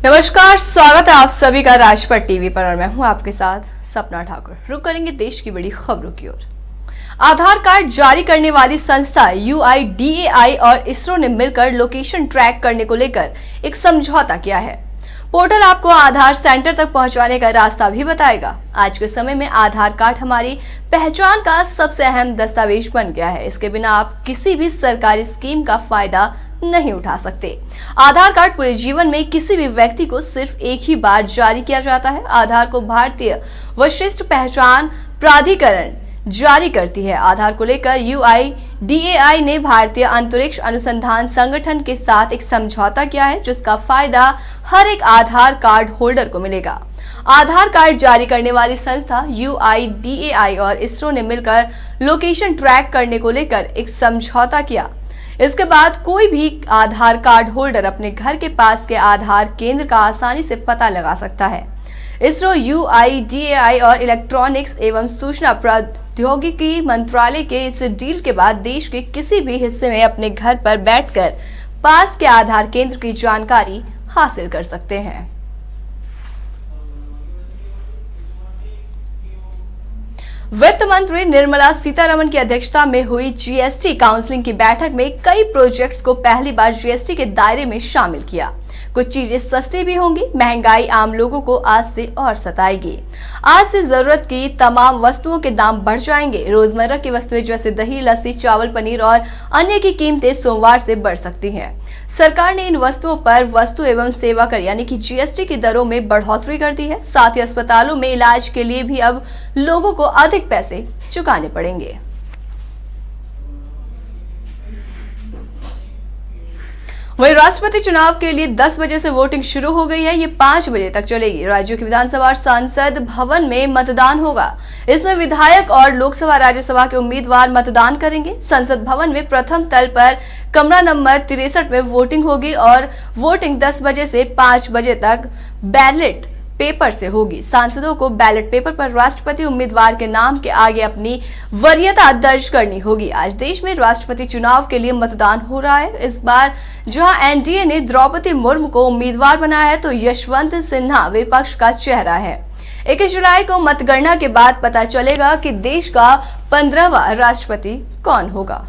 नमस्कार, स्वागत है आप सभी का राजपट टीवी पर और मैं हूं आपके साथ सपना ठाकुर। रुक करेंगे देश की बड़ी खबरों की ओर। आधार कार्ड जारी करने वाली संस्था UIDAI और इसरो ने मिलकर लोकेशन ट्रैक करने को लेकर एक समझौता किया है। पोर्टल आपको आधार सेंटर तक पहुंचाने का रास्ता भी बताएगा। आज के समय में आधार कार्ड हमारी पहचान का सबसे अहम दस्तावेज बन गया है। इसके बिना आप किसी भी सरकारी स्कीम का फायदा नहीं उठा सकते। आधार कार्ड पूरे जीवन में किसी भी व्यक्ति को सिर्फ एक ही बार जारी किया जाता है। आधार को भारतीय विशिष्ट पहचान प्राधिकरण जारी करती है। आधार को लेकर UIDAI ने भारतीय अंतरिक्ष अनुसंधान संगठन के साथ एक समझौता किया है, जिसका फायदा हर एक आधार कार्ड होल्डर को मिलेगा। आधार कार्ड जारी करने वाली संस्था UIDAI और इसरो ने मिलकर लोकेशन ट्रैक करने को लेकर एक समझौता किया। इसके बाद कोई भी आधार कार्ड होल्डर अपने घर के पास के आधार केंद्र का आसानी से पता लगा सकता है। इसरो, UIDAI और इलेक्ट्रॉनिक्स एवं सूचना प्रौद्योगिकी मंत्रालय के इस डील के बाद देश के किसी भी हिस्से में अपने घर पर बैठकर पास के आधार केंद्र की जानकारी हासिल कर सकते हैं। वित्त मंत्री निर्मला सीतारमण की अध्यक्षता में हुई GST काउंसिलिंग की बैठक में कई प्रोजेक्ट्स को पहली बार GST के दायरे में शामिल किया। कुछ चीजें सस्ती भी होंगी। महंगाई आम लोगों को आज से और सताएगी। आज से जरूरत की तमाम वस्तुओं के दाम बढ़ जाएंगे। रोजमर्रा की वस्तुएं जैसे दही, लस्सी, चावल, पनीर और अन्य की कीमतें सोमवार से बढ़ सकती हैं। सरकार ने इन वस्तुओं पर वस्तु एवं सेवा कर यानी कि GST की दरों में बढ़ोतरी कर दी है। साथ ही अस्पतालों में इलाज के लिए भी अब लोगों को अधिक पैसे चुकाने पड़ेंगे। वहीं राष्ट्रपति चुनाव के लिए 10 बजे से वोटिंग शुरू हो गई है। ये 5 बजे तक चलेगी। राज्यों की विधानसभा और संसद भवन में मतदान होगा। इसमें विधायक और लोकसभा राज्यसभा के उम्मीदवार मतदान करेंगे। संसद भवन में प्रथम तल पर कमरा नंबर 63 में वोटिंग होगी और वोटिंग 10 बजे से 5 बजे तक बैलेट पेपर से होगी। सांसदों को बैलेट पेपर पर राष्ट्रपति उम्मीदवार के नाम के आगे अपनी वरीयता दर्ज करनी होगी। आज देश में राष्ट्रपति चुनाव के लिए मतदान हो रहा है। इस बार जहां NDA ने द्रौपदी मुर्मू को उम्मीदवार बनाया है, तो यशवंत सिन्हा विपक्ष का चेहरा है। 21 जुलाई को मतगणना के बाद पता चलेगा कि देश का 15वां राष्ट्रपति कौन होगा।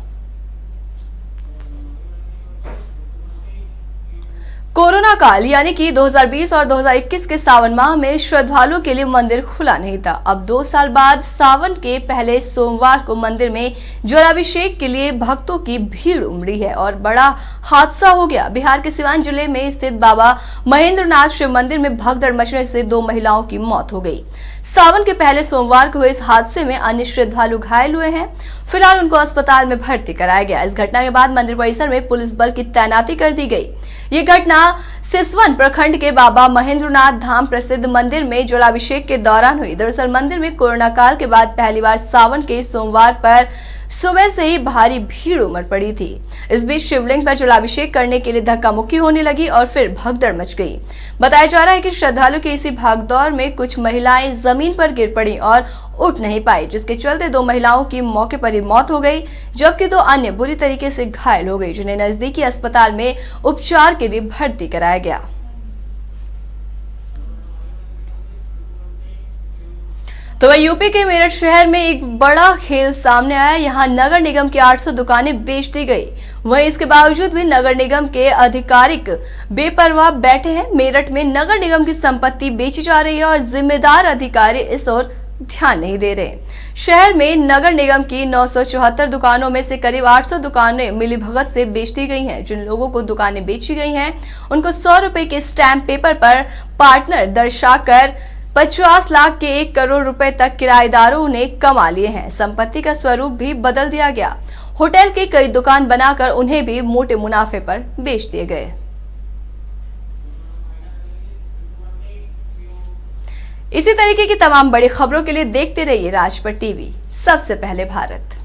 कोरोना काल यानी कि 2020 और 2021 के सावन माह में श्रद्धालुओं के लिए मंदिर खुला नहीं था। अब 2 साल बाद सावन के पहले सोमवार को मंदिर में जलाभिषेक के लिए भक्तों की भीड़ उमड़ी है और बड़ा हादसा हो गया। बिहार के सिवान जिले में स्थित बाबा महेंद्रनाथ शिव मंदिर में भगदड़ मचने से 2 महिलाओं की मौत हो गई। सावन के पहले सोमवार को हुए इस हादसे में अन्य श्रद्धालु घायल हुए हैं। फिलहाल उनको अस्पताल में भर्ती कराया गया। इस घटना के बाद मंदिर परिसर में पुलिस बल की तैनाती कर दी गई। ये घटना सिसवन प्रखंड के बाबा महेंद्रनाथ धाम प्रसिद्ध मंदिर में जलाभिषेक के दौरान हुई। दरअसल मंदिर में कोरोना काल के बाद पहली बार सावन के सोमवार पर सुबह से ही भारी भीड़ उमड़ पड़ी थी। इस बीच शिवलिंग पर जलाभिषेक करने के लिए धक्का मुक्की होने लगी और फिर भगदड़ मच गई। बताया जा रहा है कि श्रद्धालु की इसी भागदौड़ में कुछ महिलाएं जमीन पर गिर पड़ी और उठ नहीं पाई, जिसके चलते 2 महिलाओं की मौके पर ही मौत हो गई, जबकि 2 अन्य बुरी तरीके से घायल हो गई, जिन्हें नजदीकी अस्पताल में उपचार के लिए भर्ती कराया गया। तो वह यूपी के मेरठ शहर में एक बड़ा खेल सामने आया। यहाँ नगर निगम की 800 दुकानें बेच दी गई। वहीं इसके बावजूद भी नगर निगम के अधिकारिक बेपरवाह बैठे हैं। मेरठ में नगर निगम की संपत्ति बेची जा रही है और जिम्मेदार अधिकारी इस ओर ध्यान नहीं दे रहे। शहर में नगर निगम की 974 दुकानों में से करीब 800 दुकानें मिलीभगत से बेच दी गई हैं। जिन लोगों को दुकानें बेची गई हैं, उनको 100 रुपए के स्टैंप पेपर पर पार्टनर दर्शाकर 50 लाख के 1 करोड़ रुपए तक किराएदारों ने कमा लिए हैं। संपत्ति का स्वरूप भी बदल दिया गया। होटल के कई दुकान बनाकर उन्हें भी मोटे मुनाफे पर बेच दिए गए। इसी तरीके की तमाम बड़ी खबरों के लिए देखते रहिए राजपट टीवी, सबसे पहले भारत।